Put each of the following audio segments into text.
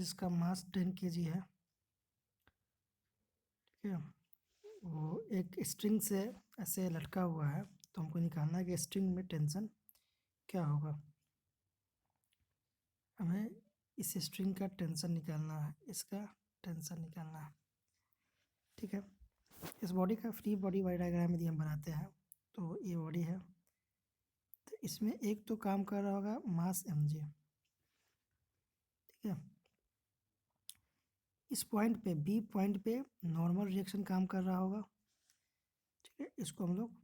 जिसका मास 10 kg है, ठीक है, वो एक स्ट्रिंग से ऐसे लटका हुआ है। तो हमको निकालना है कि स्ट्रिंग में टेंशन क्या होगा। हमें इस स्ट्रिंग का टेंशन निकालना है, इसका टेंशन निकालना है, ठीक है। इस बॉडी का फ्री बॉडी डायग्राम यदि हम बनाते हैं तो ये बॉडी है, तो इसमें एक तो काम कर रहा होगा मास mg, ठीक है। इस पॉइंट पे बी पॉइंट पे नॉर्मल रिएक्शन काम कर रहा होगा, ठीक है। इसको हम लोग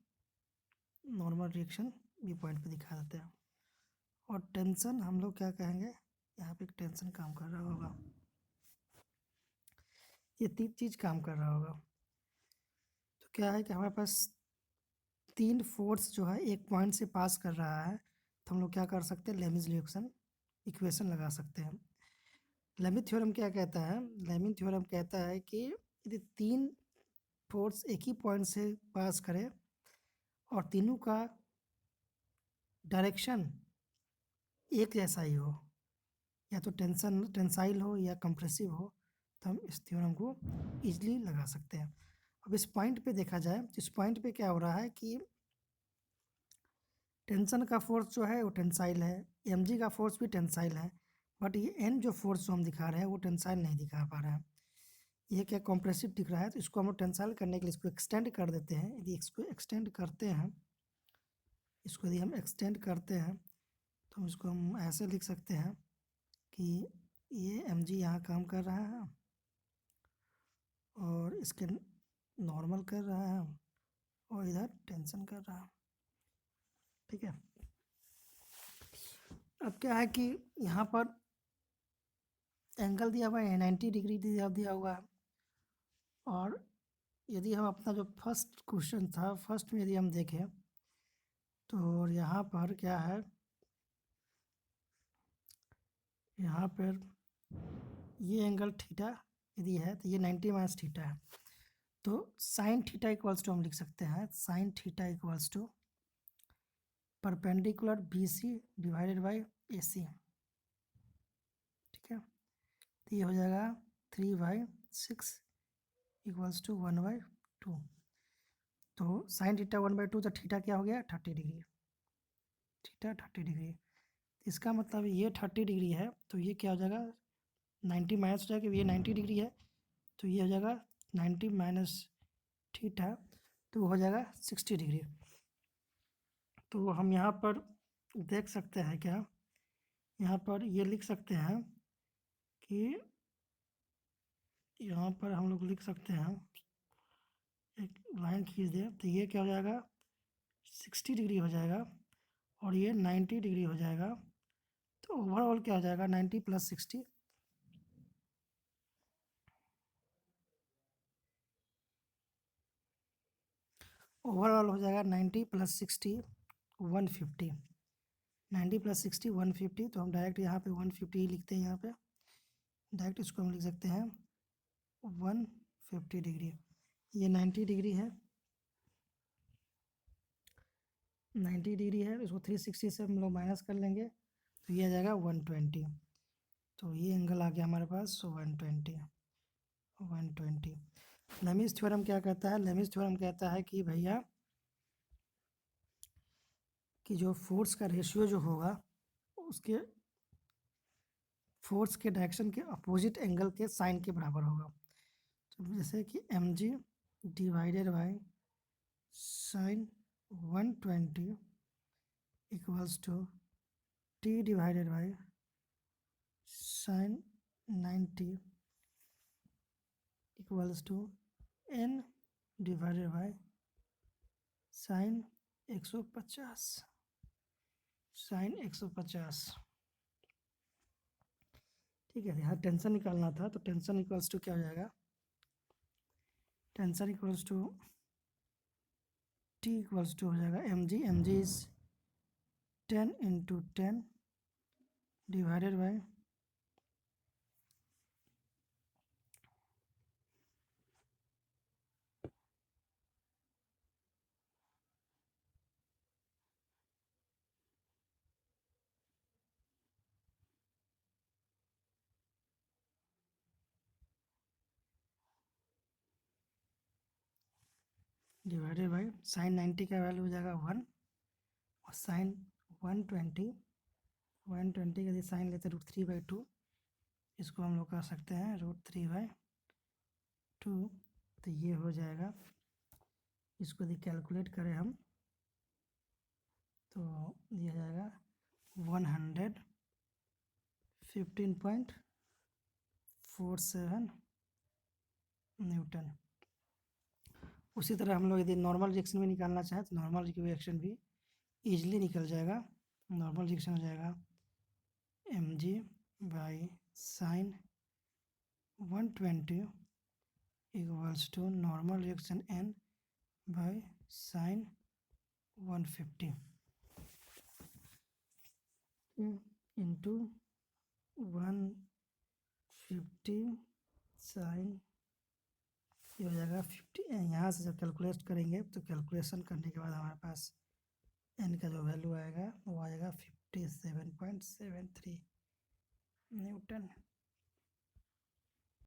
नॉर्मल रिएक्शन बी पॉइंट पे दिखा देते हैं। और टेंशन हम लोग क्या कहेंगे, यहाँ पे एक टेंशन काम कर रहा होगा, ये तीन चीज़ काम कर रहा होगा। तो क्या है कि हमारे पास तीन फोर्स जो है एक पॉइंट से पास कर रहा है, तो हम लोग क्या कर सकते हैं, लेमिज रिएक्शन इक्वेशन लगा सकते हैं। लेमिथ थ्योरम क्या कहता है, लेमिथ थ्योरम कहता है कि यदि तीन फोर्स एक ही पॉइंट से पास करे और तीनों का डायरेक्शन एक जैसा ही हो, या तो टेंसाइल हो या कंप्रेसिव हो, तो हम इस थ्योरम को इजीली लगा सकते हैं। अब इस पॉइंट पे देखा जाए, इस पॉइंट पे क्या हो रहा है कि टेंशन का फोर्स जो है वो टेंसाइल है, mg का फोर्स भी टेंसाइल है, बट ये n जो फोर्स जो हम दिखा रहे हैं वो टेंसाइल नहीं दिखा पा रहे हैं, ये क्या कंप्रेसिव दिख रहा है। तो इसको हम लोग टेंसाइल करने के लिए इसको एक्सटेंड कर देते हैं। यदि इसको एक्सटेंड करते हैं, इसको यदि हम एक्सटेंड करते हैं तो इसको हम ऐसे लिख सकते हैं कि ये mg यहाँ काम कर रहा है और इसके नॉर्मल कर रहा है और इधर टेंशन कर रहा है, ठीक है। अब क्या है कि यहाँ पर एंगल दिया हुआ है 90 डिग्री दिया हुआ है। और यदि हम अपना जो फर्स्ट क्वेश्चन था, फर्स्ट में यदि हम देखें तो यहाँ पर क्या है, यहाँ पर ये एंगल थीटा यदि है तो ये 90 माइनस थीटा है, तो साइन थीटा इक्वल्स टू हम लिख सकते हैं, sine theta equals to perpendicular BC divided by AC, ठीक है। तो ये हो जाएगा 3/6 इक्वल्स टू 1/2। तो साइन थीटा 1/2, तो थीटा क्या हो गया 30 डिग्री, थीटा 30 डिग्री। इसका मतलब ये 30 डिग्री है, तो ये क्या हो जाएगा 90 माइनस हो जाएगा, ये 90 डिग्री है, तो ये हो जाएगा 90 माइनस थीटा, तो हो जाएगा 60 डिग्री। तो हम यहाँ पर देख सकते हैं क्या, यहाँ पर ये लिख सकते हैं कि यहाँ पर हम लोग लिख सकते हैं, एक लाइन खींच दें तो ये क्या हो जाएगा 60 डिग्री हो जाएगा और ये 90 डिग्री हो जाएगा। तो ओवरऑल क्या हो जाएगा 90 + 60, ओवरऑल हो जाएगा 90 + 60 150, 90 + 60 150। तो हम डायरेक्ट यहाँ पे 150 ही लिखते हैं, यहाँ पे डायरेक्ट इसको हम लिख सकते हैं 150 डिग्री। ये 90 डिग्री है, 90 डिग्री है, इसको 360 से हम लोग माइनस कर लेंगे तो ये आ जाएगा 120। तो ये एंगल आ गया हमारे पास 120, 120। लेमिस थ्योरम क्या कहता है, लेमिस थ्योरम कहता है कि भैया कि जो फोर्स का रेशियो जो होगा उसके फोर्स के डायरेक्शन के अपोजिट एंगल के साइन के बराबर होगा। तो जैसे कि mg divided by sine 120 equals to t divided by sine 90 equals to n divided by sine 150, sine 150, ठीक है। यहाँ टेंशन निकालना था, तो टेंशन इक्वल्स टू क्या हो जाएगा, tension equals to t equals to हो जाएगा mg is 10 × 10 divided by divided by sine 90 का वैल्यू हो जाएगा 1 और साइन 120 का यदि साइन लेते √3/2 इसको हम लोग कर सकते हैं √3/2 तो ये हो जाएगा। इसको यदि कैलकुलेट करें हम तो ये जाएगा 115.47 न्यूटन। उसी तरह हम लोग यदि नॉर्मल रिएक्शन भी निकालना चाहें तो नॉर्मल रिएक्शन भी ईजिली निकल जाएगा। नॉर्मल रिएक्शन हो जाएगा mg/sin 120 equals to normal reaction n/sin 150 into 150 sine ये हो जाएगा 50। यहाँ से जब कैलकुलेट करेंगे तो कैलकुलेशन करने के बाद हमारे पास n का जो वैल्यू आएगा वो आएगा 57.73 न्यूटन।